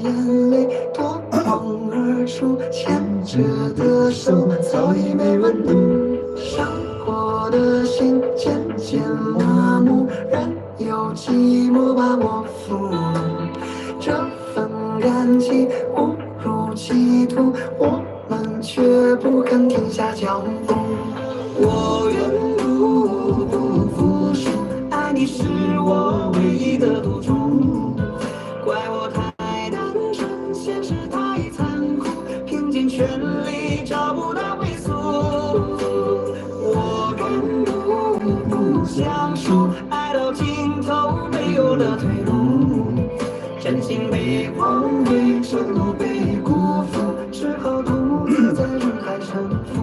眼泪夺眶而出，牵着的手早已没温度，伤过的心渐渐麻木，任由寂寞把我俘虏。这份感情误入歧途，我们却不肯停下脚步。我愿不服输，爱你是我唯一的赌注。怪我太单纯，现实太残酷，拼尽全力找不到归宿。我敢不想输，爱到尽头没有了退路，真心被荒废，承诺被辜负，只好独自在人海沉浮。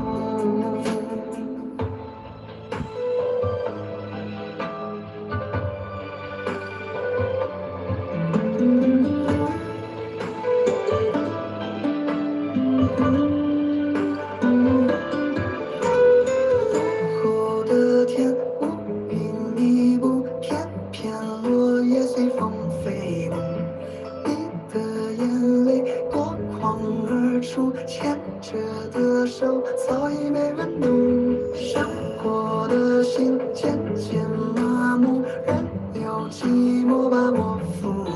后的天乌云密布，片片落叶随风飞舞。你的眼泪夺眶而出，牵着的手早已没温度，伤过的心渐渐麻木，任由寂寞把我俘虏。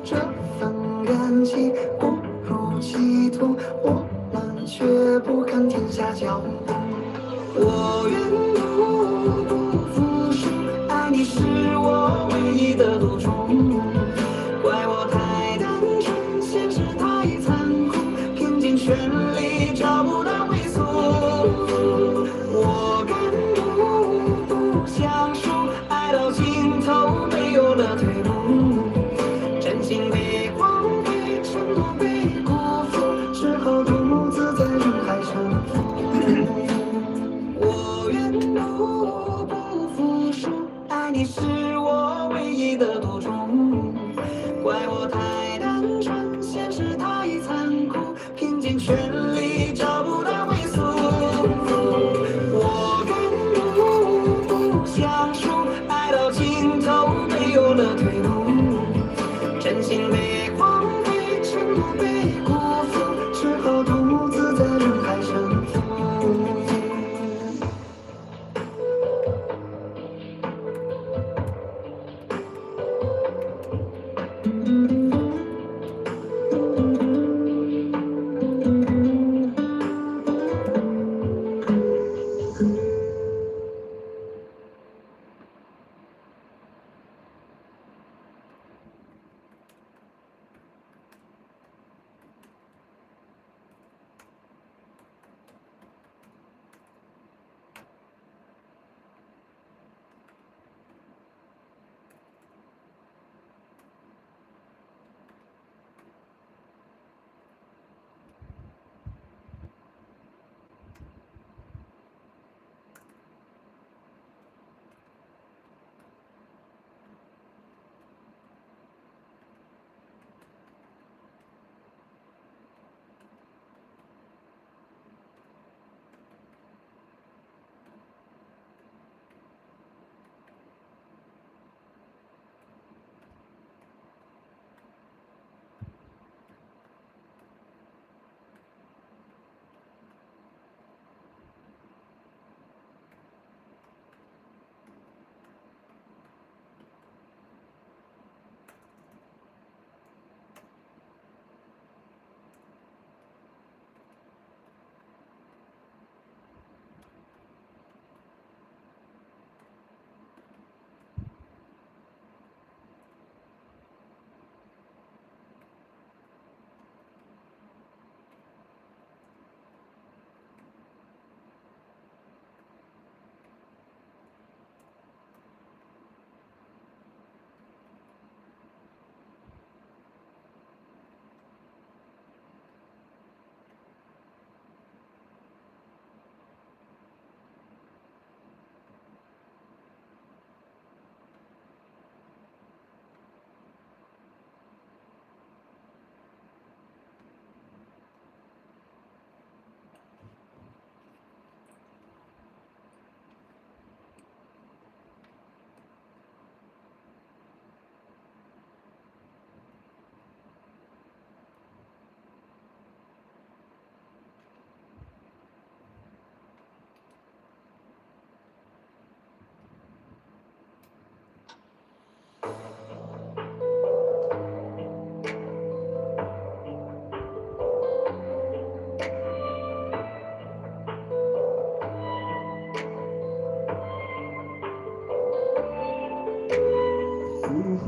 这份感情误入歧途，我们却不肯停下脚步。我愿不服输，爱你是我唯一的赌注。怪我太单纯，现实太残酷，拼尽全力找不到归宿。我敢不想输，爱到尽头没有了退路，真心被荒废，承诺被辜负，只好独自在人海沉浮。我愿不服输，爱你是我唯一的赌注。怪我太单纯，现实太残酷，拼尽全力找不到归宿。我敢不想输，爱到尽头没有了退路，真心被荒废，承诺被辜负，只好独自在人海沉浮。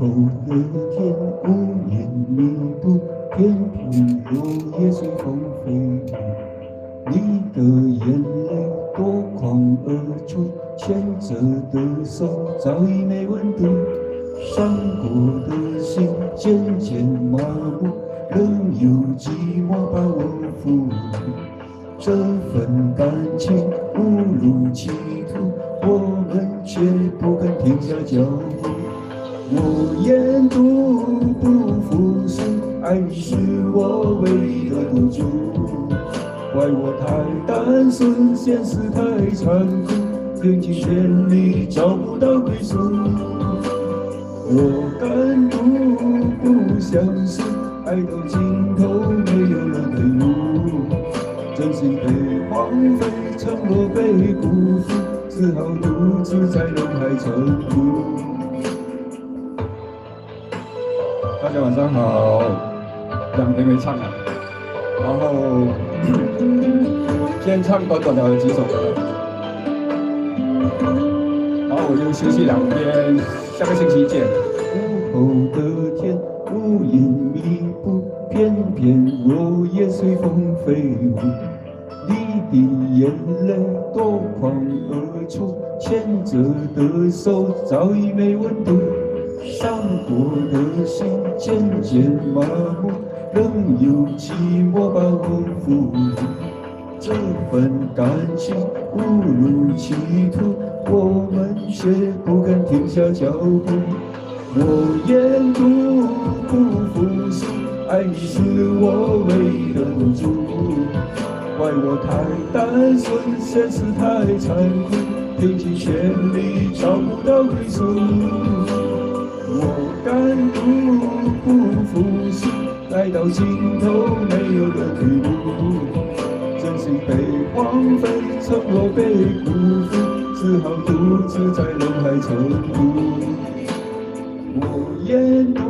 后的天，无言密布，片片落叶随风飞舞。你的眼泪夺眶而出，牵着的手早已没温度，伤过的心渐渐麻木，仍有寂寞把我俘虏。这份感情误入歧途，我们却不肯停下脚步。我沿途不服输，爱你是我唯一的赌注。怪我太单纯，现实太残酷，拼尽全力找不到归宿。我敢怒不相信，爱到尽头没有了退路。真心被荒废，承诺被辜负，只好独自在人海沉浮。大家晚上好，2天没唱了，然后先唱短短的几首歌，然后我就休息2天，下个星期见。午后的天，乌云密布，片片落叶随风飞舞。你的眼泪夺眶而出，牵着的手早已没温度，伤过的心渐渐麻木，仍有寂寞把我俘虏。这份感情误入歧途，我们却不敢停下脚步。我沿途不服输，爱你是我唯一的赌注。怪我太单纯，现实太残酷，拼尽全力找不到归宿。我敢怒不服输，爱到尽头没有了退路。真心被荒废，承诺被辜负，只好独自在人海沉浮。我沿途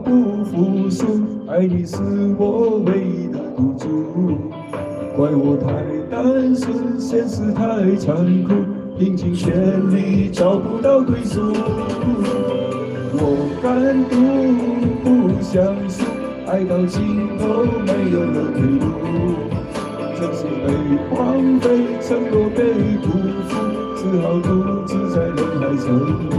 不服输，爱你是我唯一的赌注。怪我太单纯，现实太残酷，拼尽全力找不到归宿。我敢怒不相信，爱到尽头没有了退路。真心被荒废，承诺被辜负，只好独自在人海沉浮。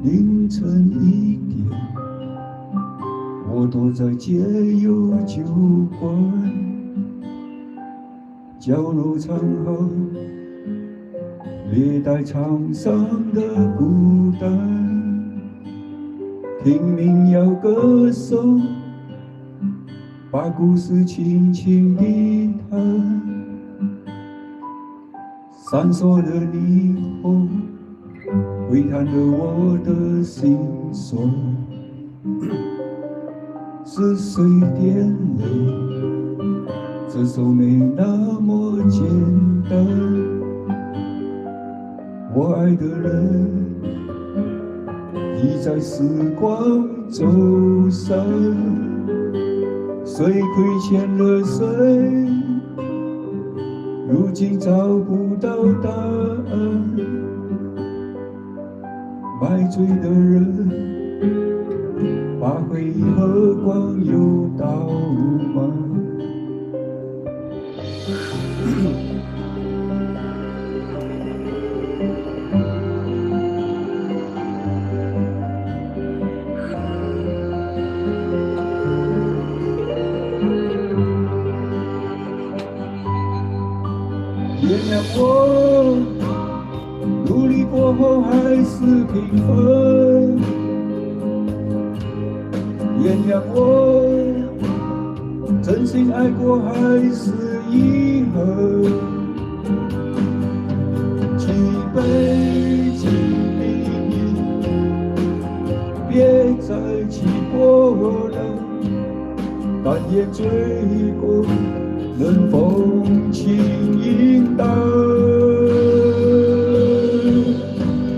凌晨1点，我躲在街友酒馆，角落唱好略带沧桑的孤单，听民谣歌手把故事轻轻地谈，闪烁的霓虹回弹了我的心酸，是谁点了这首没那么简单？我爱的人已在时光走散，谁亏欠了谁？如今找不到答案。买醉的人，把回忆喝光又倒满。原谅我，努力过后还是平分。原谅我，真心爱过还是遗憾。举杯敬明年，别再起波澜。但愿醉过能风轻云淡。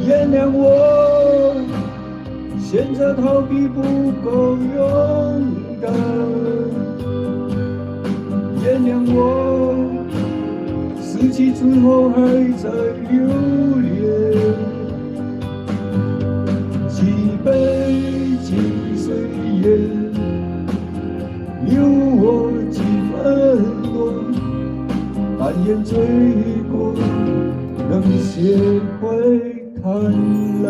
原谅我，选择逃避不够勇敢。原谅我，失去之后还在留恋。几杯敬岁月，留我几分暖。但愿醉过能学会贪婪。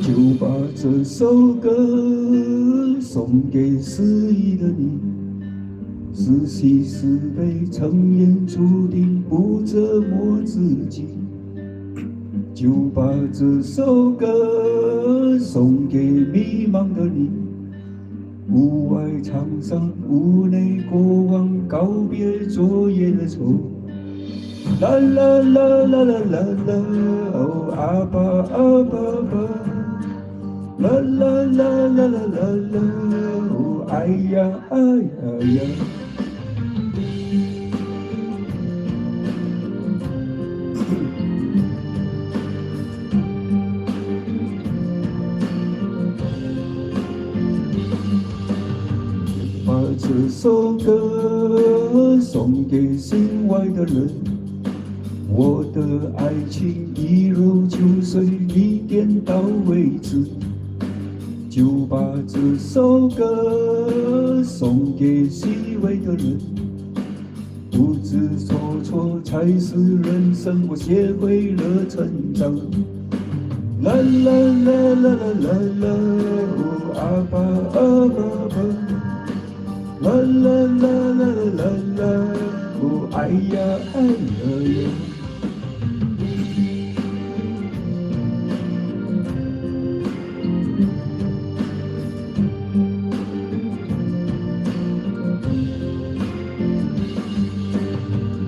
就把这首歌送给失意的你，是喜是悲，成言注定不折磨自己。就把这首歌送给迷茫的你，屋外长伤，屋内过往，告别昨夜的愁。啦啦啦啦啦啦啦，哦阿爸阿爸爸。啦啦啦啦啦啦啦，哦哎呀哎呀呀！把这首歌送给心外的人，我的爱情一如秋水，你点到为止。就把这首歌送给虚伪的人，不知错错才是人生，我学会了成长。啦啦啦啦啦啦啦，哦阿爸阿爸爸，啦啦啦啦啦啦，哦哎呀哎呀呀。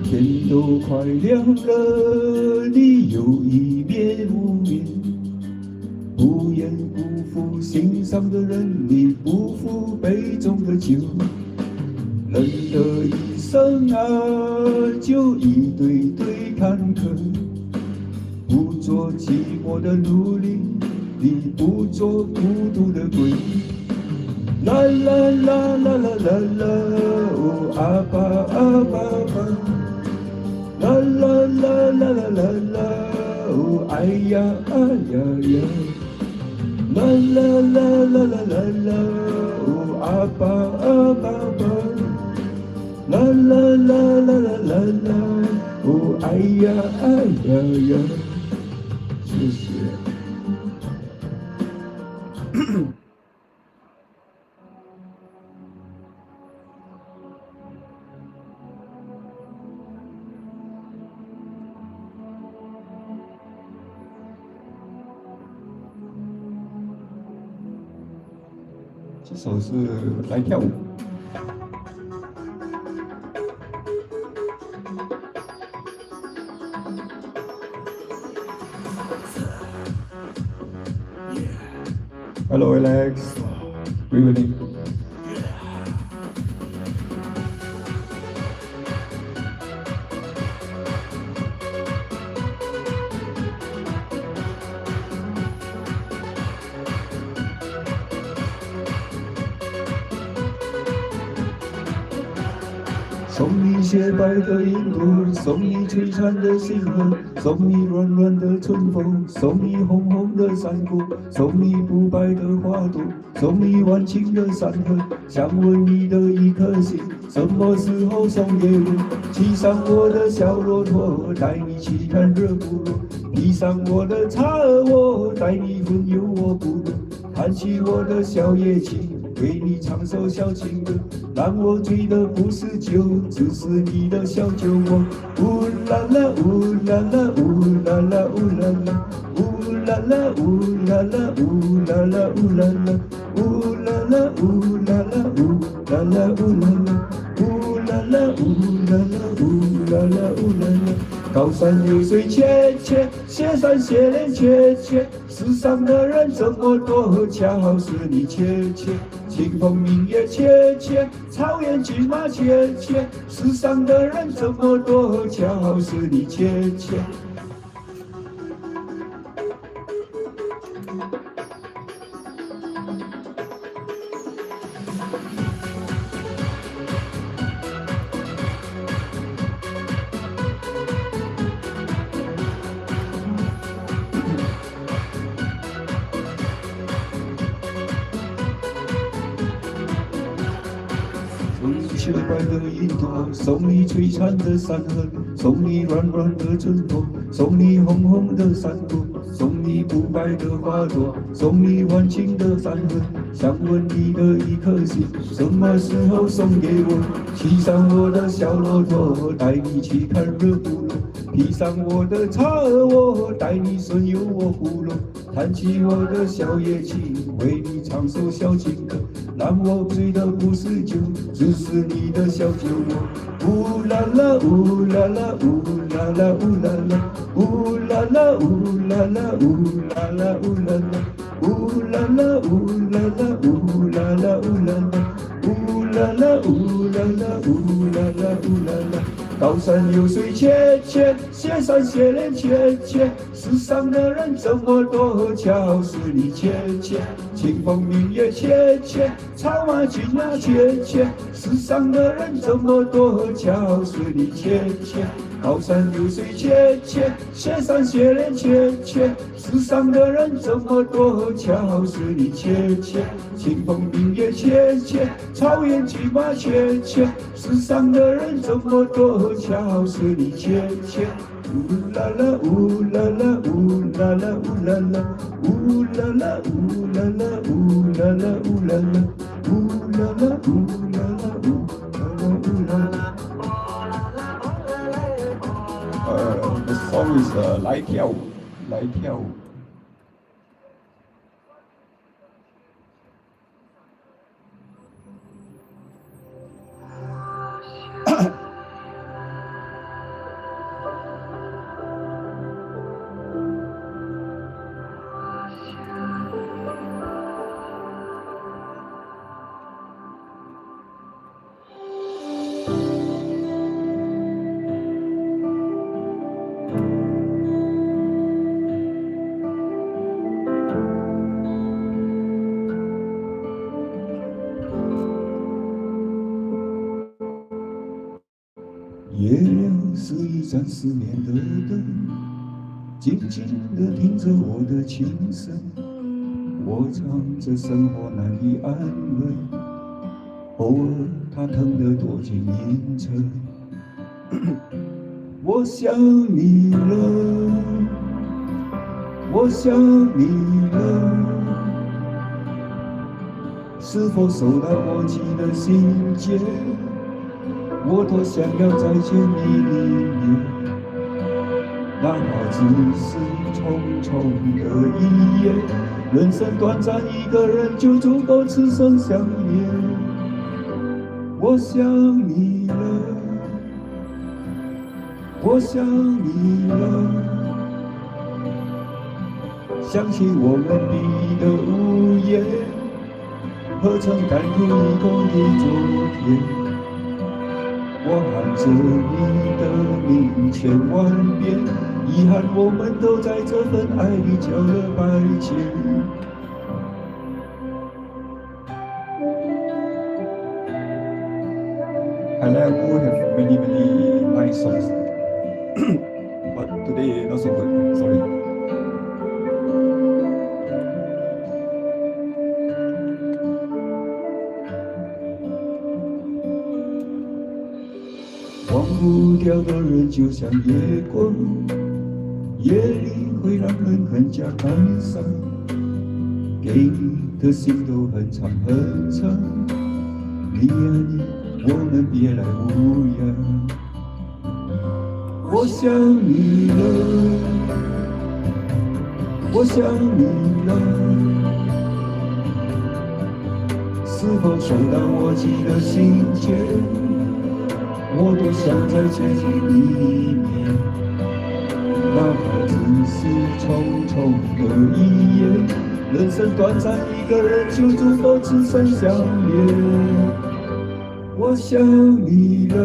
天都快亮了，你又一遍无眠，不愿辜负心上的人，你不负杯中的酒。人的一生啊，就一堆堆坎坷，不做寂寞的奴隶，你不做孤独的鬼。啦啦啦啦啦啦啦，哦阿爸阿爸爸。啦啦啦啦啦啦啦，哦哎呀哎呀呀！啦啦啦啦啦啦啦，哦阿爸阿爸爸！啦啦啦啦啦啦啦，哦哎呀哎呀呀！谢谢。这首是来跳舞。Hello Alex，没问题。送你洁白的云朵，送你璀璨的星河，送你软软的春风，送你红红的山谷，送你不败的花朵，送你万顷的山河。想问你的一颗心，什么时候送给我？骑上我的小骆驼，带你去看热部落；披上我的茶尔窝，带你环游我部落。弹起我的小夜琴，为你唱首小情歌，让我醉的不是酒，只是你的小酒窝。呜啦啦，呜啦啦，呜啦啦，呜啦啦，呜啦啦，呜啦啦，呜啦啦，呜啦啦，呜啦啦，呜啦啦，呜啦啦，呜啦啦，呜啦啦，呜啦啦，呜啦啦，呜啦啦。高山流水切切，斜山斜连切切，世上的人这么多，恰好是你切切。清风明月切切，草原骏马切切，世上的人这么多，恰好是你切切。送你洁白的云朵，送你璀璨的山河，送你软软的春风，送你红红的山谷，送你不败的花朵，送你万顷的山河。想问你的一颗心，什么时候送给我？骑上我的小骆驼，带你去看热部落；披上我的茶尔窝，带你顺游我部落。弹起我的小夜琴，为你唱首小情歌，让我醉的不是酒，只是你的小酒窝。呜啦啦，呜啦啦，呜啦啦，呜啦啦，呜啦啦，呜啦啦，呜啦啦，呜啦啦，呜啦啦，呜啦啦，呜啦啦，呜啦啦，呜啦啦，呜啦啦，呜啦啦，呜啦啦。高山流水切切，斜山斜连切切，世上的人这么多，恰好是你切切。清风明月切切，草马骏马切切，世上的人这么多，恰好是你切切。高山流水切切，斜山斜连切切，世上的人这么多，恰好是你切切。清风明月切切，草原骏马切切，世上的人这么多，恰好是你切切。呜啦啦，呜啦啦，呜啦啦，呜啦啦，呜啦啦，呜啦啦，呜啦啦，呜啦啦，呜啦啦，呜啦啦，呜啦啦。The song is 来跳舞，来跳舞。月亮是一盏思念的灯，静静地听着我的琴声。我唱着生活难以安慰，偶尔它疼得躲进阴沉。我想你了，我想你了，是否收到我寄的信件？我多想要再见你一面，哪怕只是匆匆的一夜。人生短暂，一个人就足够此生相恋。我想你了，我想你了，想起我们毕业的午夜，何曾甘苦一共的昨天？我喊着你的名千万遍，遗憾我们都在这份爱里交了白切。Halaku have many nice songs, but today not so good. Sorry. 忘不掉的人就像夜光，夜里会让人更加感伤。给你的心都很长很长，你呀你，我们别来无恙。我想你了，我想你了，是否收到我寄的信件？我多想再接近你一面，哪怕只是匆匆的一夜。人生短暂，一个人就足够此生相恋。我想你了，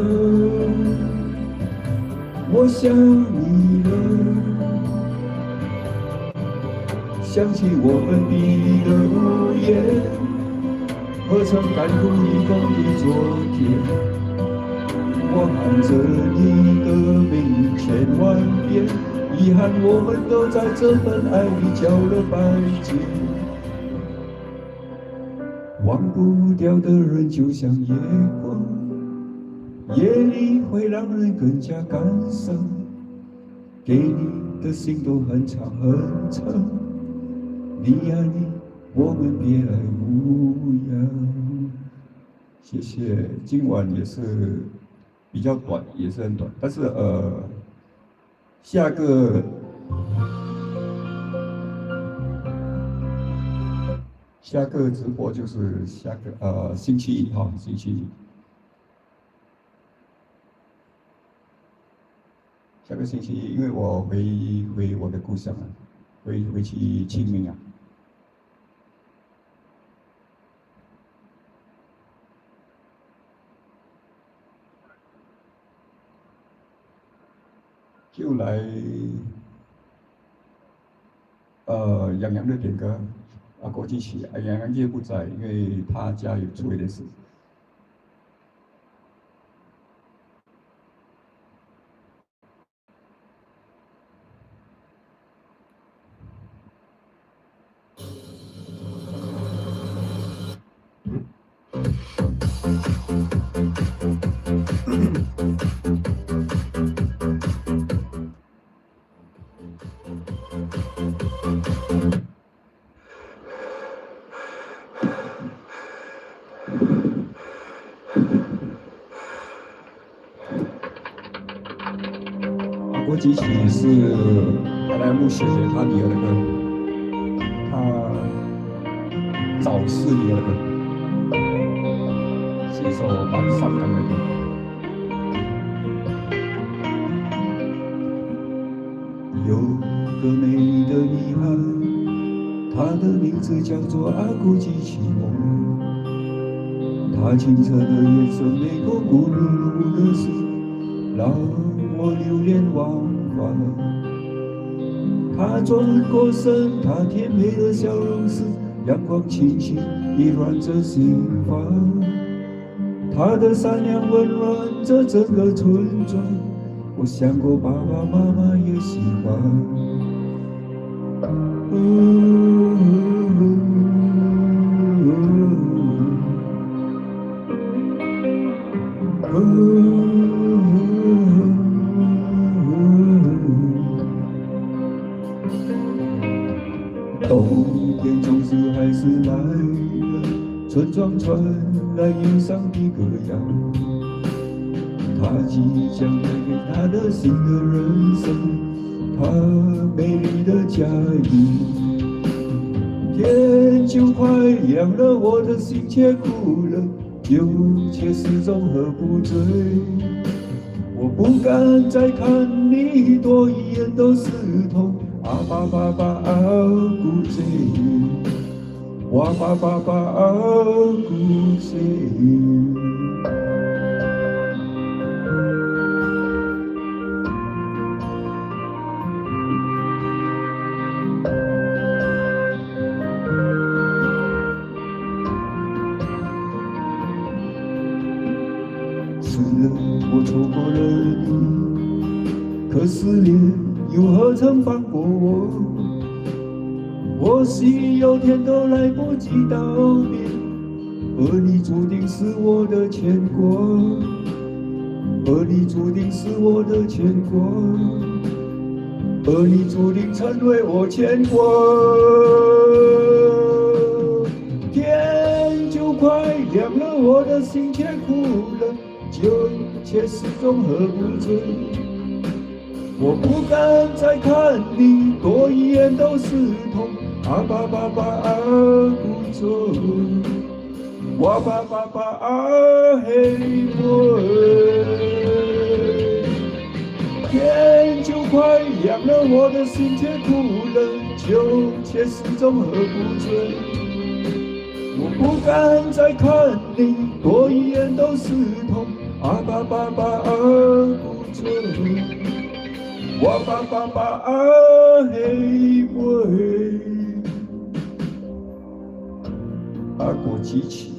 我想你了，想起我们彼此的无言，何曾甘苦一共的昨天？我喊着你的名千万遍，遗憾我们都在这份爱里交了白切。忘不掉的人就像夜光，夜里会让人更加感伤。给你的信都很长很长，你呀你，我们别来无恙。谢谢，今晚也是比较短，也是很短，但是下个直播就是下个星期一哈，星期一，下个星期一，因为我回我的故乡啊，回去清明啊。就来杨洋的点歌国际曲杨洋今天不在，因为他家有出一点事。国际曲是阿莱木写给他女儿的歌，他早逝女儿的歌，是一首蛮伤感的歌。有个美丽的女孩，她的名字叫做阿古吉奇梦，她清澈的眼神，每个咕噜噜的事，让我流连忘返。她转过身，她甜美的笑容是阳光轻轻地暖着心房。她的善良温暖着整个村庄，我想过爸爸妈妈也喜欢。冬天总是还是来了，村庄传来忧伤的歌谣。他即将带给他的新的人生，他美丽的家园。天就快亮了，我的心却哭了，酒却始终喝不醉。我不敢再看你多一眼都是痛。阿爸爸爸阿古贼，哇吧吧吧故事。是的，我错过了你，可思念又何曾放过我？或许有天都来不及道别，而你注定是我的牵挂，而你注定是我的牵挂，而你注定成为我牵挂。天就快亮了，我的心却哭了，酒却始终喝不醉。我不敢再看你，多一眼都是痛。啊吧吧吧啊不走，哇吧吧吧啊嘿喂，天就快亮了，我的心却哭了，酒却始终喝不醉。我不敢再看你，多一眼都是痛。啊吧吧吧啊不走，哇吧吧吧啊嘿喂。阿国机器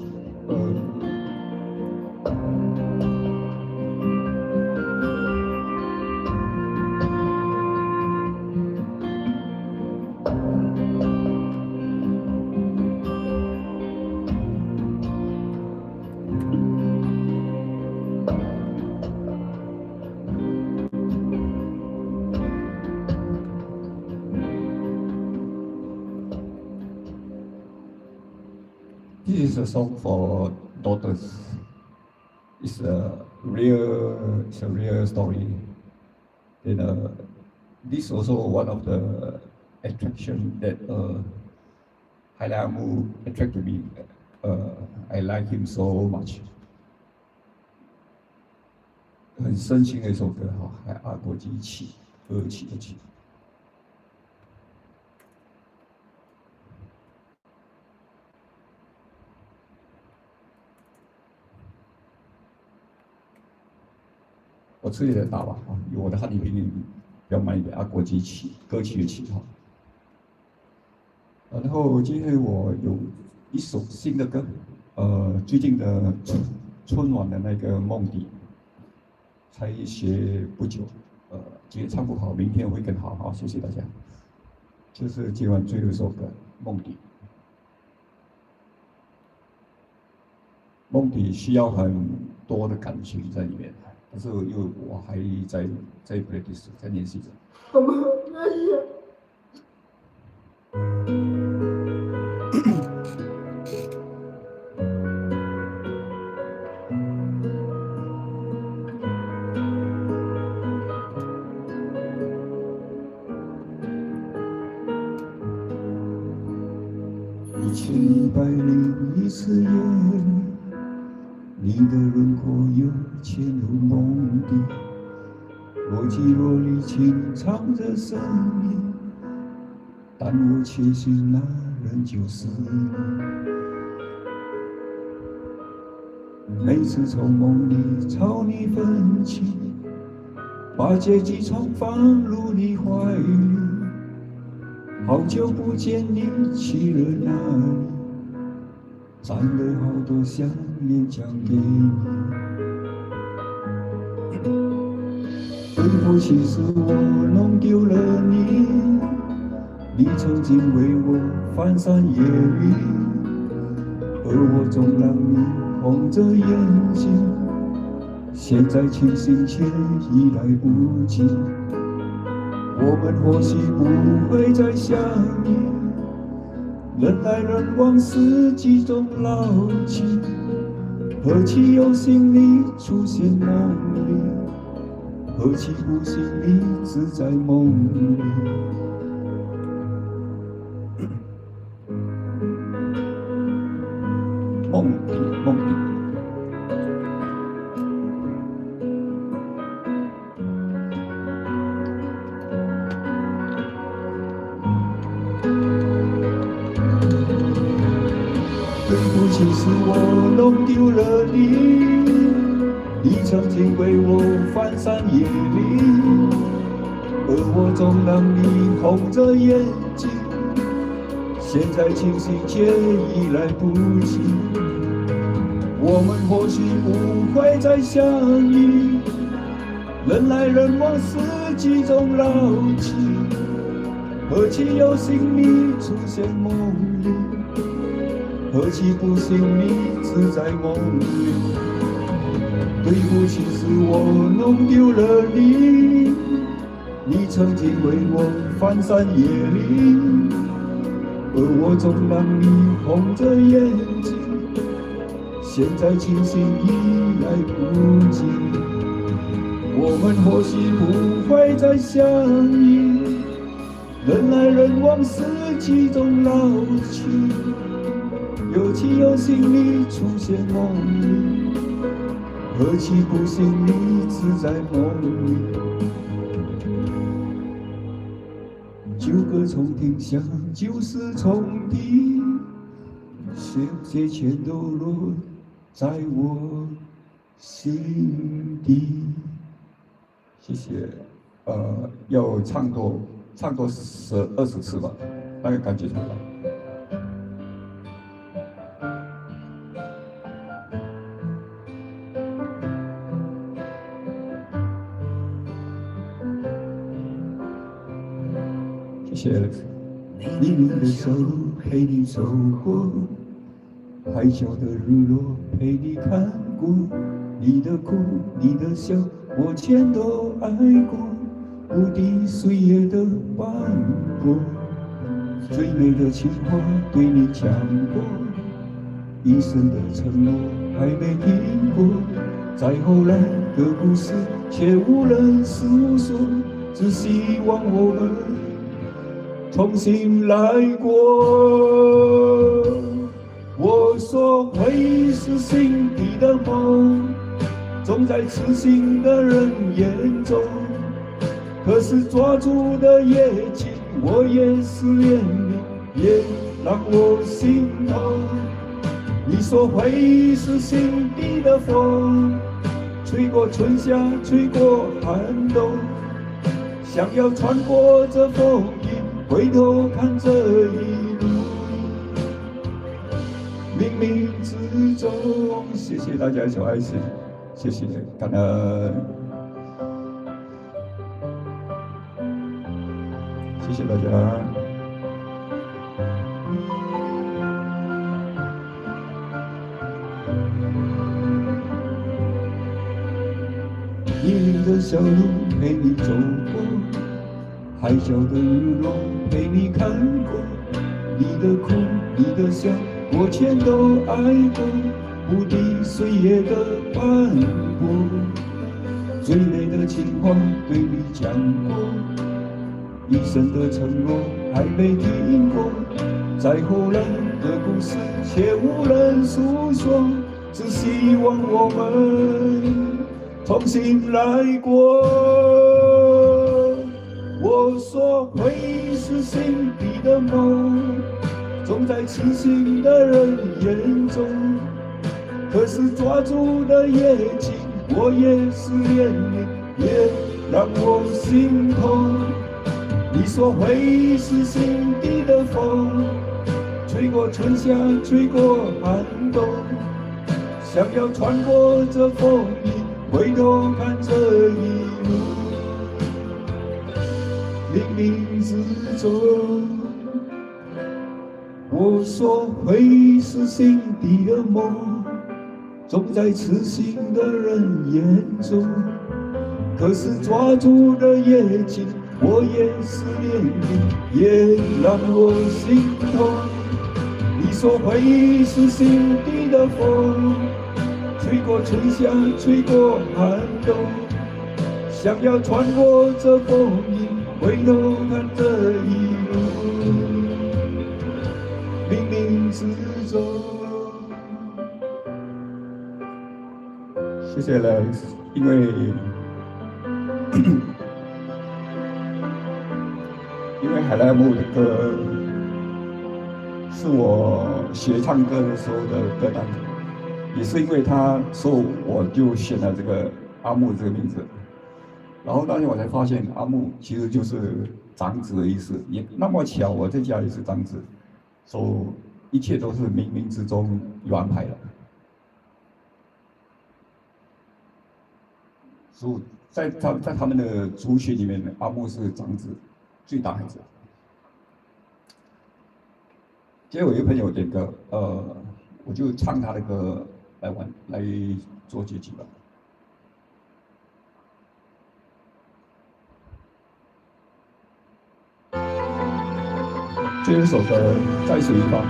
，This is a song for daughters. It's a real story. And this is also one of the attraction that Haile Amu attracted me. I like him so much. 很深情的一首歌哈，还阿国基起，歌起的起。我吃有点大吧，有我的汉语拼音比较慢一点。阿国基起，歌曲的起哈。然后今天我有一首新的歌，最近的春晚的那个梦底，才学不久，今天唱不好，明天会更好，好，谢谢大家。这是今晚最后一首歌，梦底。梦底需要很多的感情在里面。但是我还在 practice， 在练习着。我们那是。1101次夜里，你的轮廓又潜入梦底，若即若离，轻唱着声音，但我确信那人就是你。每次从梦里朝你奋起，把结局重放入你怀里，好久不见你去了哪里？攒了好多想念讲给你。对不起，是我弄丢了你。你曾经为我翻山越岭，而我总让你红着眼睛。现在清醒却已来不及，我们或许不会再相遇。人来人往，四季中老去，何其有幸你出现梦里，何其不幸你只在梦里。梦里，梦里。对不起，是我弄丢了你。你曾经为我翻山越岭，而我总让你红着眼睛。现在清醒却已来不及，我们或许不会再相遇。人来人往，四季中老去，何其有幸你出现梦里，何其不幸你只在梦里。对不起，是我弄丢了你。你曾经为我翻山越岭，而我总让你红着眼睛。现在清醒已来不及，我们或许不会再相遇。人来人往，四季中老去，有气有幸你出现梦里，何其不幸你只在梦里。旧歌重听像旧事重提，些全都落在我心底。谢谢。要唱多20次吧，大概感觉出来。谢谢。黎明的小路陪你走过，海角的日落陪你看过，你的哭你的笑我全都爱过，无敌岁月的斑驳，最美的情话对你讲过，一生的承诺还没听过，再后来的故事却无人诉说，只希望我们重新来过。我说回忆是心底的梦，总在痴心的人眼中，可是抓住的越紧，我越思念你，越让我心痛。你说回忆是心底的风，吹过春夏，吹过寒冬，想要穿过这风雨，回头看这一路，冥冥之中。谢谢大家的小爱心，谢谢，感恩，谢谢大家。泥泞的小路陪你走过，海角的日落陪你看过，你的哭你的笑我全都爱过，无敌岁月的斑驳，最美的情话对你讲过，一生的承诺还没听过，再后来的故事却无人诉说，只希望我们重新来过。我说回忆是心底的梦，总在痴心的人眼中，可是抓住的越紧，我越思念你，越让我心痛。你说回忆是心底的风，吹过春夏，吹过寒冬，想要穿过这风雨，回头看这一路，冥冥之中。我说回忆是心底的梦，总在痴心的人眼中，可是抓住的越紧，我越思念你，越让我心痛。你说回忆是心底的风，吹过春夏，吹过寒冬，想要穿过这风雨，回头看这一路，冥冥之中。谢谢 Alex， 因为海拉木的歌是我学唱歌的时候的歌单，也是因为他，所以我就选了这个阿木这个名字。然后当天我才发现，阿木其实就是长子的意思，也那么巧，我在家里是长子，所以一切都是冥冥之中有安排的。所以在他们的族群里面，阿木是长子，最大孩子。结果有一个朋友点歌，我就唱他的歌来做结局吧。最后一首歌《在水一方》。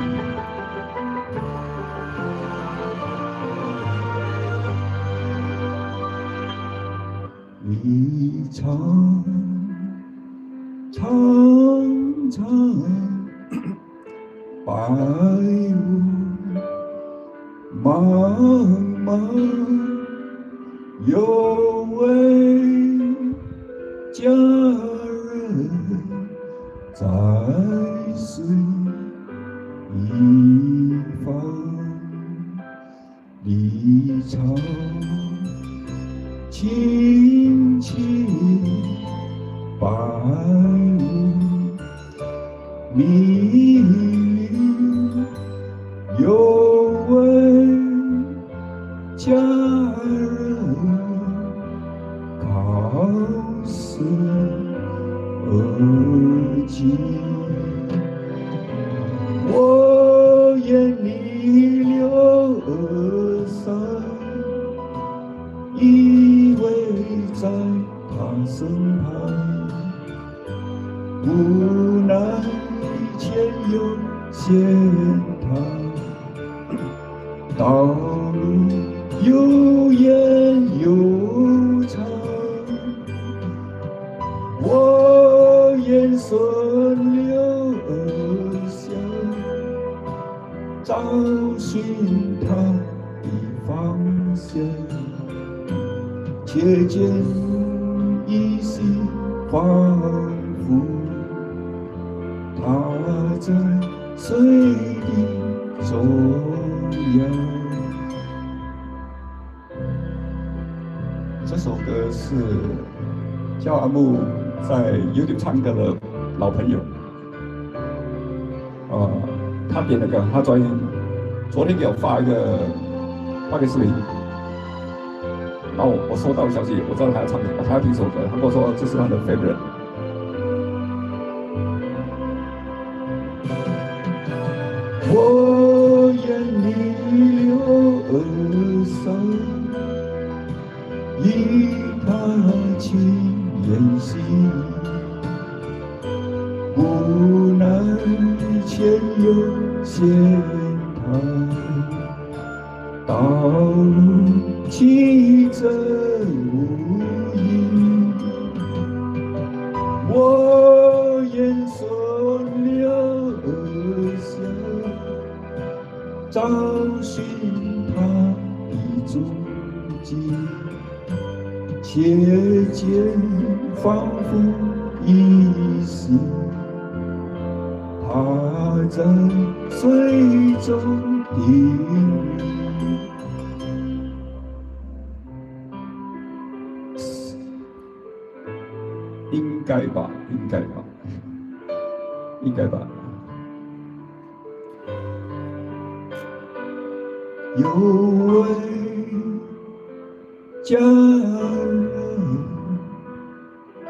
一场长长白雾，茫茫有位佳人在水一方，离场轻轻白雾，迷离有位佳人靠似而寄，我眼里流而散，依偎在他身旁，无奈前有险滩，道路又远又长，我眼顺流而下，找寻他的方向，且见依稀仿佛他在水的中央。这首歌是叫阿木在 YouTube 唱歌的老朋友，他点的歌，他昨天给我发个视频，然后我收到消息，我知道他要唱歌，他要听首歌，他跟我说这是他的 favorite。我眼里流而散，依他情言细，无奈前有险滩，道路曲折无依，我眼顺流而下，找寻他的足迹，且见仿佛依稀他在水中低语。应该吧，应该吧，应该吧。有位佳人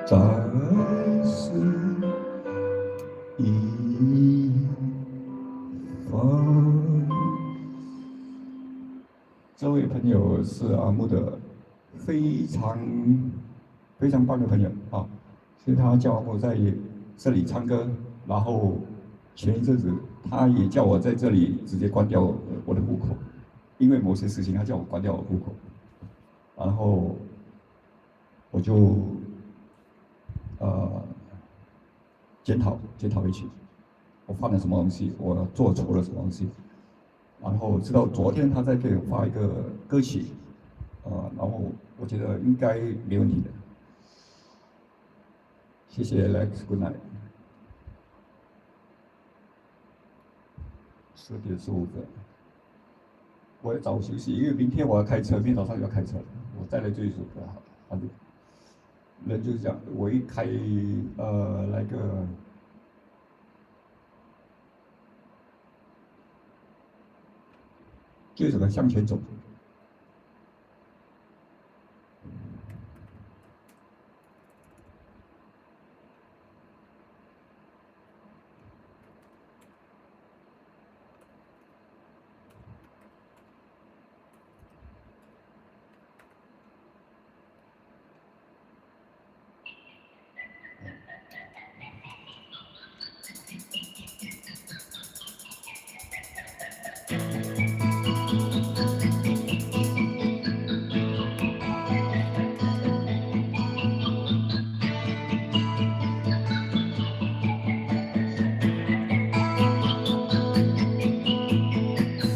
在水一方。这位朋友是阿木的非常棒的朋友啊，所以他叫我在这里唱歌，然后前一阵子他也叫我在这里直接关掉我的户口，因为某些事情他叫我关掉我户口，然后我就检讨回去，我犯了什么东西，我做错了什么东西，然后直到昨天他再给我发一个歌曲，然后我觉得应该没问题的。谢谢 Alex，Good night。10点15分，我要早休息，因为明天我要开车，明天早上要开车，我再来追一首歌好了。反正人就是这样，我一开来个。就怎么向前走？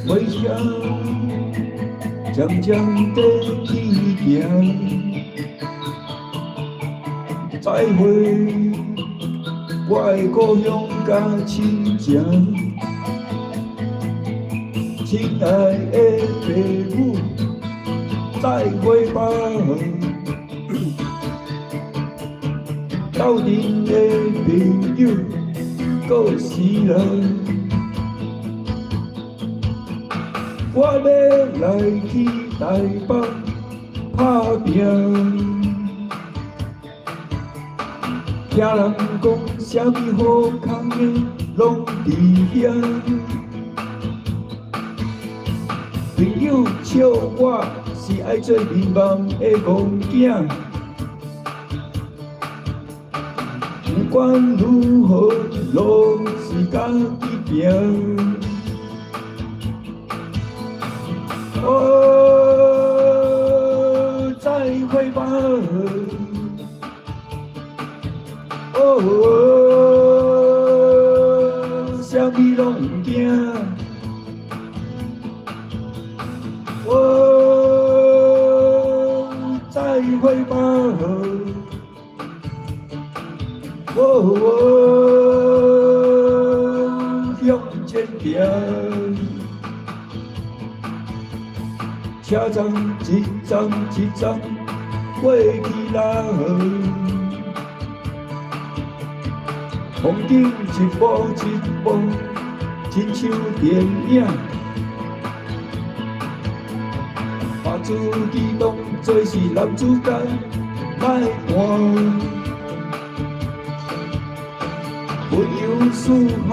微笑，渐渐地去行。再会，我的故乡甲亲情。亲爱的父母，再会吧。斗阵的朋友，搁是人。我要来去台北打拼，听人讲啥物好康的，拢伫遐。朋友笑我是爱做迷茫的戆囝，不管如何，拢是家己行。再会吧。啥物拢唔惊。再会吧。向前行。车站一站一站过去啦，风景一步一步，亲像电影。把自己当作是男主角来换，云游四海，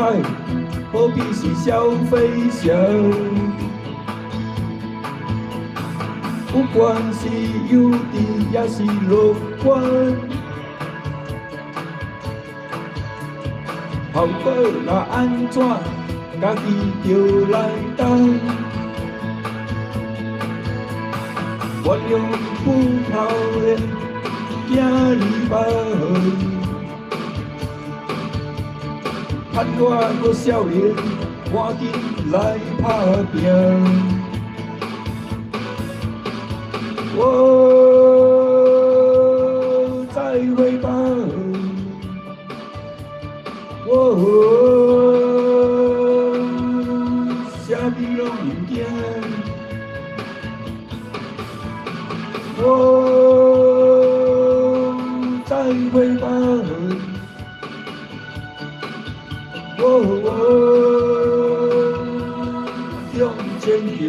好比是小飞侠。不管是忧郁也是乐观，后果若安怎，家己着来担。原谅不孝的囝儿吧，盼我个少年赶紧来打拼。再会吧。啥物拢唔惊。再会吧。向前行。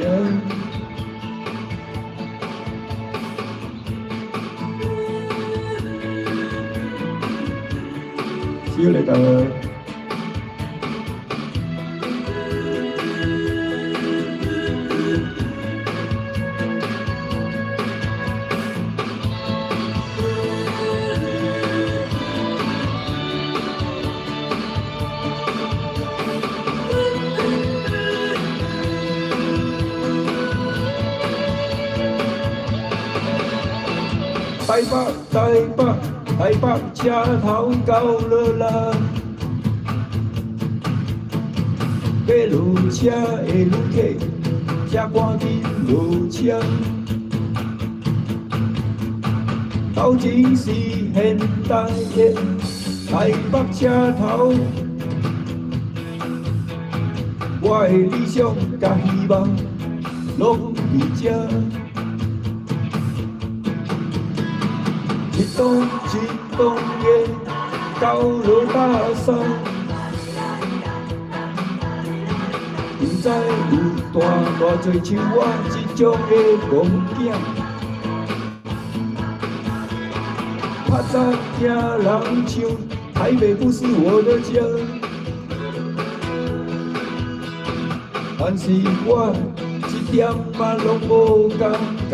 See you later.台北车头到了啦，过路车的旅客，请赶紧落车。头前是现代的台北车头，我的理想甲希望拢伫这。一栋一栋的高楼大厦，不知有大多像我这种的戆囝。较早听人唱，台北不是我的家，但是我一点嘛拢无感觉。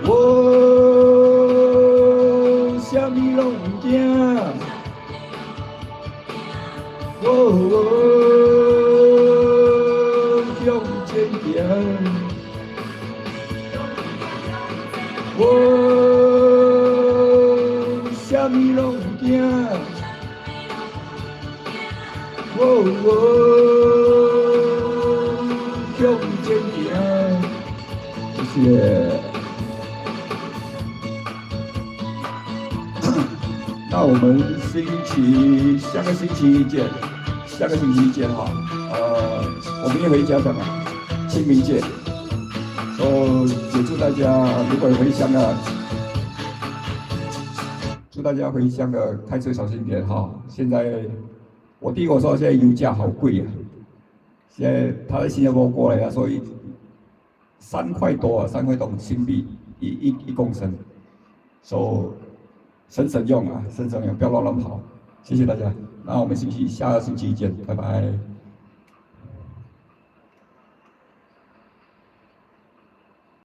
我啥物拢不惊，我向前行。我啥物拢不惊，我向前行。谢谢。那我们下个星期见，下个星期见哈。我明天回家干嘛？清明节。也祝大家如果回乡的，祝大家回乡的开车小心点哈。现在我弟跟我说，现在油价好贵啊。现在他在新加坡过来，他说3块多啊，3块多新币一公升。省用啊，省用，不要乱跑。谢谢大家，那我们下个星期见，拜拜。